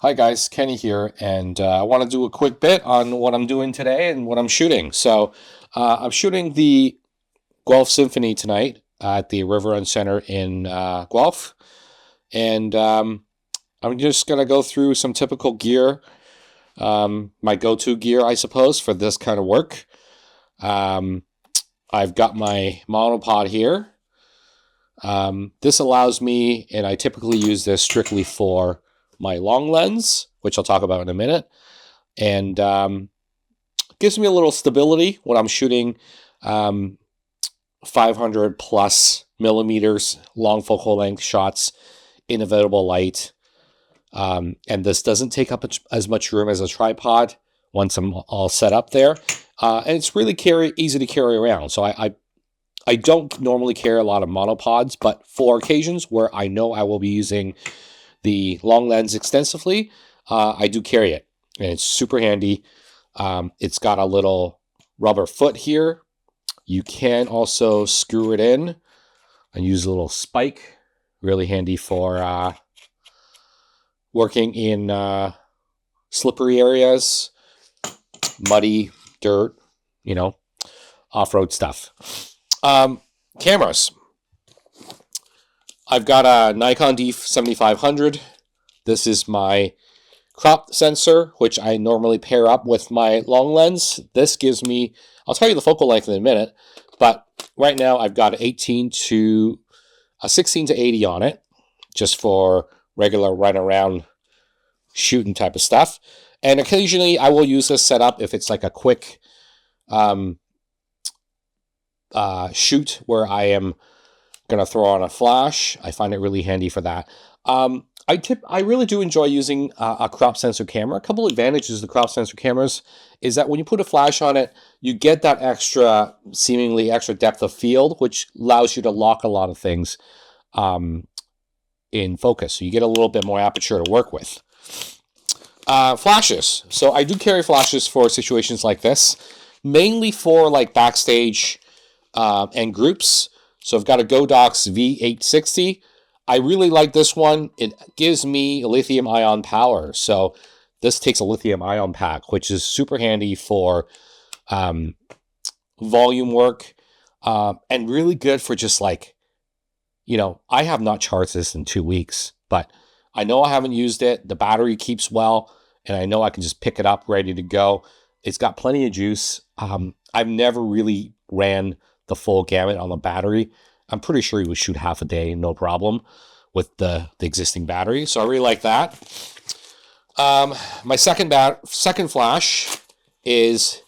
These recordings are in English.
Hi guys, Kenny here, and I want to do a quick bit on what I'm doing today and what I'm shooting. I'm shooting the Guelph Symphony tonight at the River Run Center in Guelph, and I'm just gonna go through some typical gear, my go-to gear, I suppose, for this kind of work. Um, I've got my monopod here. This allows me, and I typically use this strictly for my long lens, which I'll talk about in a minute, and gives me a little stability when I'm shooting 500 plus millimeters long focal length shots in available light. And this doesn't take up as much room as a tripod once I'm all set up there. And it's really easy to carry around. So I don't normally carry a lot of monopods, but for occasions where I know I will be using the long lens extensively, I do carry it, and it's super handy. It's got a little rubber foot here. You can also screw it in and use a little spike. Really handy for working in slippery areas, muddy, dirt, off-road stuff. Cameras. I've got a Nikon D7500. This is my crop sensor, which I normally pair up with my long lens. This gives me, I'll tell you the focal length in a minute, but right now I've got a 16 to 80 on it, just for regular run around shooting type of stuff. And occasionally I will use this setup if it's like a quick shoot where I am going to throw on a flash. I find it really handy for that. I really do enjoy using a crop sensor camera. A couple advantages of the crop sensor cameras is that when you put a flash on it, you get that seemingly extra depth of field, which allows you to lock a lot of things in focus. So you get a little bit more aperture to work with. Flashes. So I do carry flashes for situations like this, mainly for like backstage and groups. So I've got a Godox V860. I really like this one. It gives me lithium ion power. So this takes a lithium ion pack, which is super handy for volume work and really good for just like, I have not charged this in 2 weeks, but I know I haven't used it. The battery keeps well, and I know I can just pick it up ready to go. It's got plenty of juice. I've never really ran the full gamut on the battery. I'm pretty sure you would shoot half a day, no problem, with the existing battery. So I really like that. My second flash is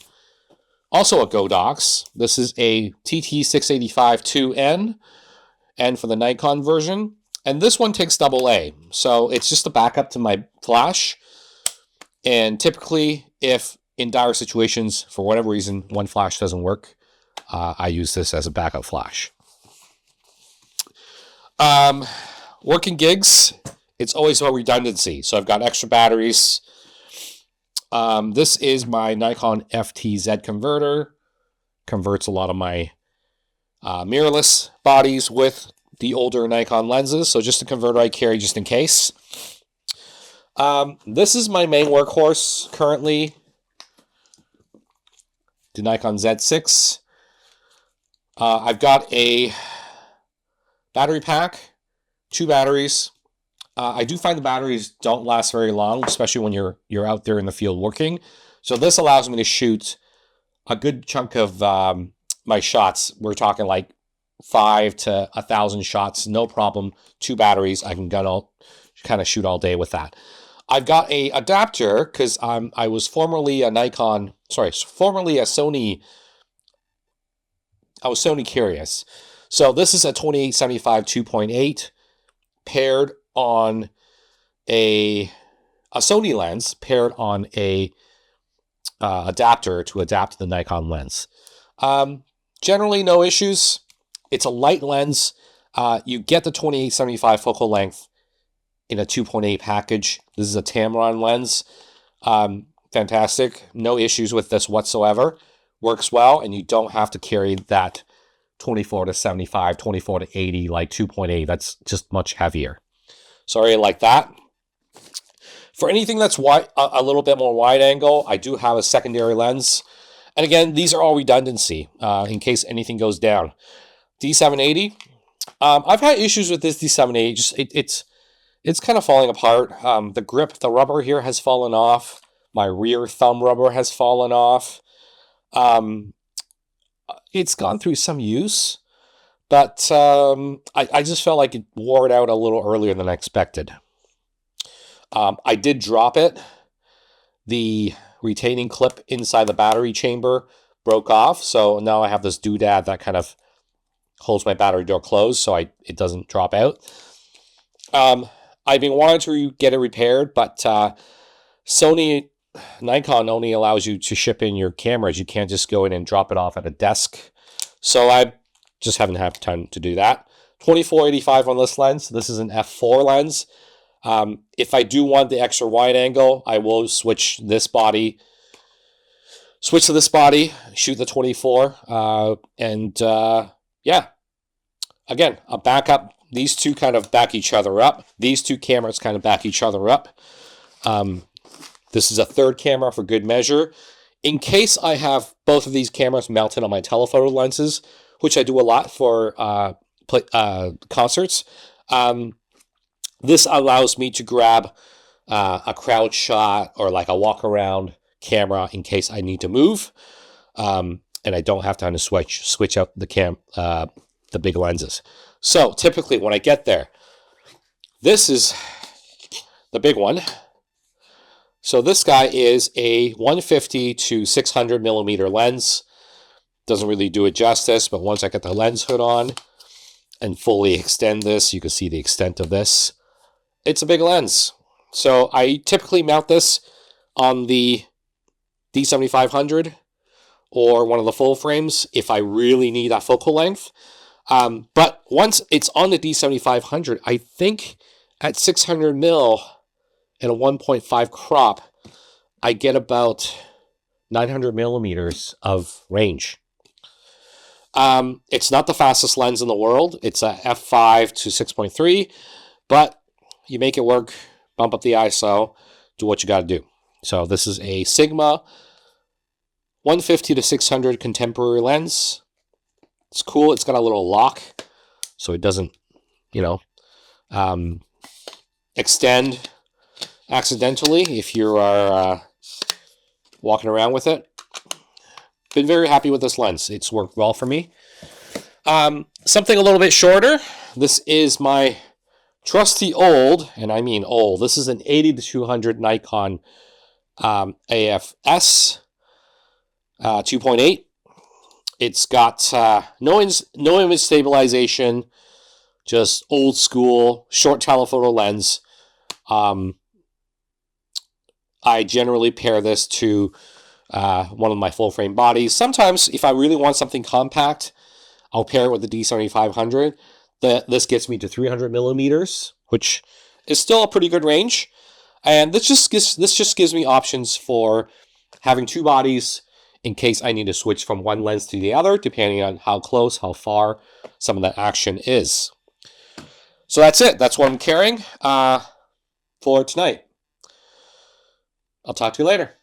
also a Godox. This is a TT685-2N, and for the Nikon version. And this one takes AA. So it's just a backup to my flash. And typically, if in dire situations, for whatever reason, one flash doesn't work, I use this as a backup flash. Working gigs, it's always about redundancy. So I've got extra batteries. This is my Nikon FTZ converter. Converts a lot of my mirrorless bodies with the older Nikon lenses. So just a converter I carry just in case. This is my main workhorse currently. The Nikon Z6. I've got a battery pack, 2 batteries. I do find the batteries don't last very long, especially when you're out there in the field working. So this allows me to shoot a good chunk of my shots. We're talking like 5 to 1,000 shots, no problem. 2 batteries, I can kind of shoot all day with that. I've got a adapter because I was formerly a Sony. I was Sony curious. So this is a 2875 2.8 paired on a Sony lens paired on a adapter to adapt to the Nikon lens. Generally no issues. It's a light lens. You get the 2875 focal length in a 2.8 package. This is a Tamron lens. Fantastic. No issues with this whatsoever. Works well, and you don't have to carry that 24 to 75, 24 to 80, like 2.8. That's just much heavier. Sorry, like that. For anything that's wide, a little bit more wide angle, I do have a secondary lens. And again, these are all redundancy in case anything goes down. D780. I've had issues with this D780. It's kind of falling apart. The grip, the rubber here has fallen off. My rear thumb rubber has fallen off. It's gone through some use, but I just felt like it wore it out a little earlier than I expected. I did drop it. The retaining clip inside the battery chamber broke off, so now I have this doodad that kind of holds my battery door closed so it doesn't drop out. I've been wanting to get it repaired, but Nikon only allows you to ship in your cameras. You can't just go in and drop it off at a desk. So I just haven't had time to do that. 24-85 on this lens. This is an f4 lens. If I do want the extra wide angle, I will switch to this body, shoot the 24, yeah. Again, a backup. These two kind of back each other up. These two cameras kind of back each other up. This is a third camera for good measure. In case I have both of these cameras mounted on my telephoto lenses, which I do a lot for concerts, this allows me to grab a crowd shot or like a walk around camera in case I need to move, and I don't have time to switch out the big lenses. So typically when I get there, this is the big one. So this guy is a 150 to 600 millimeter lens. Doesn't really do it justice, but once I get the lens hood on and fully extend this, you can see the extent of this. It's a big lens. So I typically mount this on the D7500 or one of the full frames if I really need that focal length. But once it's on the D7500, I think at 600 mil and a 1.5 crop, I get about 900 millimeters of range. It's not the fastest lens in the world. It's a f5 to 6.3, but you make it work, bump up the ISO, do what you got to do. So this is a Sigma 150 to 600 contemporary lens. It's cool. It's got a little lock, so it doesn't, extend accidentally if you are walking around with it. Been very happy with this lens. It's worked well for me. Something a little bit shorter. This is my trusty old, and I mean old. This is an 80-200 Nikon AFS 2.8. It's got no image stabilization, just old school short telephoto lens. I generally pair this to one of my full frame bodies. Sometimes, if I really want something compact, I'll pair it with the D7500. This gets me to 300 millimeters, which is still a pretty good range. And this just gives me options for having two bodies in case I need to switch from one lens to the other, depending on how close, how far some of that action is. So that's it. That's what I'm carrying for tonight. I'll talk to you later.